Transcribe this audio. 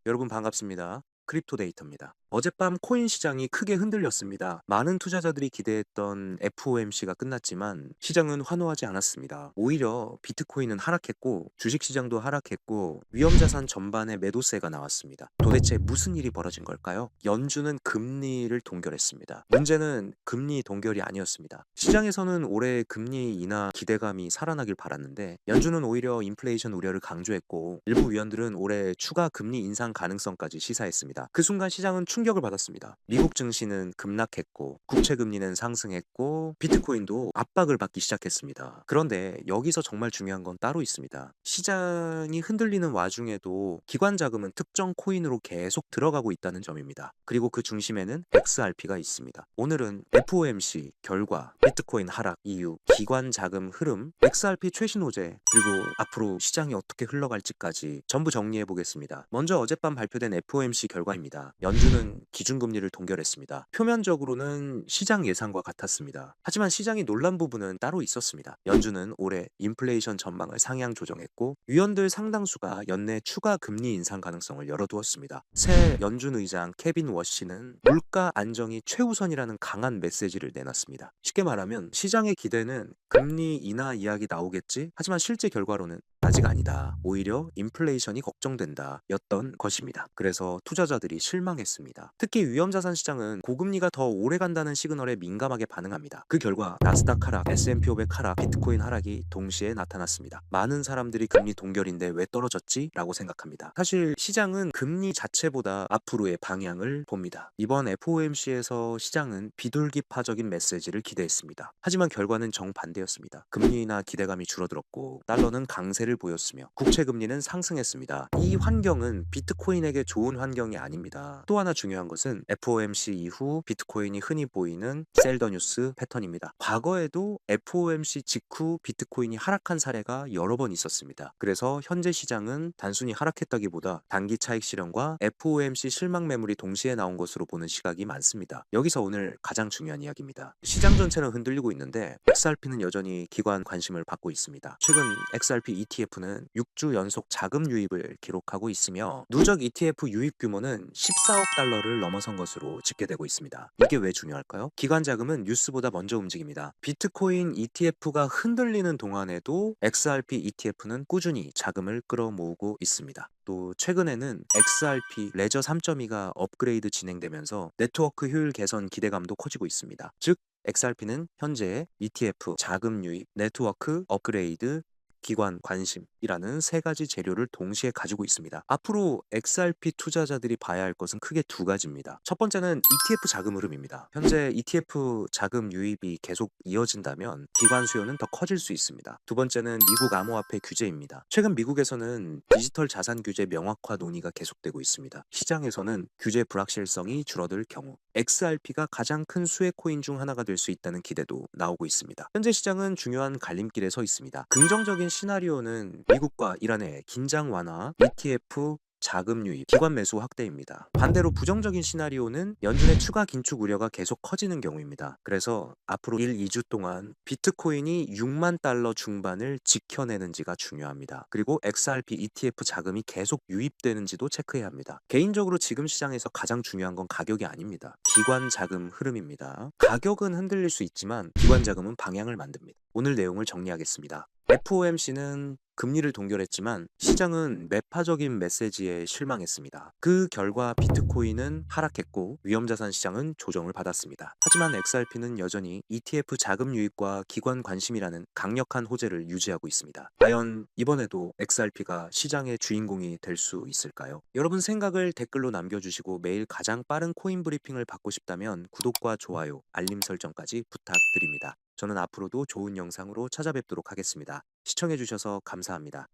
여러분 반갑습니다. 크립토 데이터입니다. 어젯밤 코인 시장이 크게 흔들렸습니다. 많은 투자자들이 기대했던 FOMC가 끝났지만 시장은 환호하지 않았습니다. 오히려 비트코인은 하락했고 주식시장도 하락했고 위험자산 전반에 매도세가 나왔습니다. 도대체 무슨 일이 벌어진 걸까요? 연준은 금리를 동결했습니다. 문제는 금리 동결이 아니었습니다. 시장에서는 올해 금리 인하 기대감이 살아나길 바랐는데 연준은 오히려 인플레이션 우려를 강조했고 일부 위원들은 올해 추가 금리 인상 가능성까지 시사했습니다. 그 순간 시장은 충격을 받았습니다. 미국 증시는 급락했고 국채 금리는 상승했고 비트코인도 압박을 받기 시작했습니다. 그런데 여기서 정말 중요한 건 따로 있습니다. 시장이 흔들리는 와중에도 기관 자금은 특정 코인으로 계속 들어가고 있다는 점입니다. 그리고 그 중심에는 XRP가 있습니다. 오늘은 FOMC 결과, 비트코인 하락 이유, 기관 자금 흐름, XRP 최신 호재, 그리고 앞으로 시장이 어떻게 흘러갈지까지 전부 정리해 보겠습니다. 먼저 어젯밤 발표된 FOMC 결과입니다. 연준은 기준금리를 동결했습니다. 표면적으로는 시장 예상과 같았습니다. 하지만 시장이 놀란 부분은 따로 있었습니다. 연준은 올해 인플레이션 전망을 상향 조정했고 위원들 상당수가 연내 추가 금리 인상 가능성을 열어두었습니다. 새 연준 의장 케빈 워시는 물가 안정이 최우선이라는 강한 메시지를 내놨습니다. 쉽게 말하면 시장의 기대는 금리 인하 이야기 나오겠지? 하지만 실제 결과로는 아직 아니다. 오히려 인플레이션이 걱정된다. 였던 것입니다. 그래서 투자자들이 실망했습니다. 특히 위험자산 시장은 고금리가 더 오래 간다는 시그널에 민감하게 반응합니다. 그 결과 나스닥 하락, S&P 500 하락, 비트코인 하락이 동시에 나타났습니다. 많은 사람들이 금리 동결인데 왜 떨어졌지? 라고 생각합니다. 사실 시장은 금리 자체보다 앞으로의 방향을 봅니다. 이번 FOMC에서 시장은 비둘기파적인 메시지를 기대했습니다. 하지만 결과는 정반대였습니다. 금리 인하 기대감이 줄어들었고 달러는 강세를 보였으며 국채 금리는 상승했습니다. 이 환경은 비트코인에게 좋은 환경이 아닙니다. 또 하나 중요한 것은 FOMC 이후 비트코인이 흔히 보이는 셀더 뉴스 패턴입니다. 과거에도 FOMC 직후 비트코인이 하락한 사례가 여러 번 있었습니다. 그래서 현재 시장은 단순히 하락했다기보다 단기 차익 실현과 FOMC 실망 매물이 동시에 나온 것으로 보는 시각이 많습니다. 여기서 오늘 가장 중요한 이야기입니다. 시장 전체는 흔들리고 있는데 XRP는 여전히 기관 관심을 받고 있습니다. 최근 XRP ETF는 6주 연속 자금 유입을 기록하고 있으며 누적 ETF 유입 규모는 14억 달러를 넘어선 것으로 집계되고 있습니다. 이게 왜 중요할까요? 기관 자금은 뉴스보다 먼저 움직입니다. 비트코인 ETF가 흔들리는 동안에도 XRP ETF는 꾸준히 자금을 끌어모으고 있습니다. 또 최근에는 XRP 레저 3.2가 업그레이드 진행되면서 네트워크 효율 개선 기대감도 커지고 있습니다. 즉 XRP는 현재 ETF, 자금 유입, 네트워크 업그레이드, 기관 관심이라는 세 가지 재료를 동시에 가지고 있습니다. 앞으로 XRP 투자자들이 봐야 할 것은 크게 두 가지입니다. 첫 번째는 ETF 자금 흐름입니다. 현재 ETF 자금 유입이 계속 이어진다면 기관 수요는 더 커질 수 있습니다. 두 번째는 미국 암호화폐 규제입니다. 최근 미국에서는 디지털 자산 규제 명확화 논의가 계속되고 있습니다. 시장에서는 규제 불확실성이 줄어들 경우 XRP가 가장 큰 수혜 코인 중 하나가 될 수 있다는 기대도 나오고 있습니다. 현재 시장은 중요한 갈림길에 서 있습니다. 긍정적인 시나리오는 미국과 이란의 긴장 완화, ETF 자금 유입, 기관 매수 확대입니다. 반대로 부정적인 시나리오는 연준의 추가 긴축 우려가 계속 커지는 경우입니다. 그래서 앞으로 1, 2주 동안 비트코인이 6만 달러 중반을 지켜내는지가 중요합니다. 그리고 XRP ETF 자금이 계속 유입되는지도 체크해야 합니다. 개인적으로 지금 시장에서 가장 중요한 건 가격이 아닙니다. 기관 자금 흐름입니다. 가격은 흔들릴 수 있지만 기관 자금은 방향을 만듭니다. 오늘 내용을 정리하겠습니다. FOMC는 금리를 동결했지만 시장은 매파적인 메시지에 실망했습니다. 그 결과 비트코인은 하락했고 위험자산 시장은 조정을 받았습니다. 하지만 XRP는 여전히 ETF 자금 유입과 기관 관심이라는 강력한 호재를 유지하고 있습니다. 과연 이번에도 XRP가 시장의 주인공이 될 수 있을까요? 여러분 생각을 댓글로 남겨주시고 매일 가장 빠른 코인 브리핑을 받고 싶다면 구독과 좋아요, 알림 설정까지 부탁드립니다. 저는 앞으로도 좋은 영상으로 찾아뵙도록 하겠습니다. 시청해주셔서 감사합니다.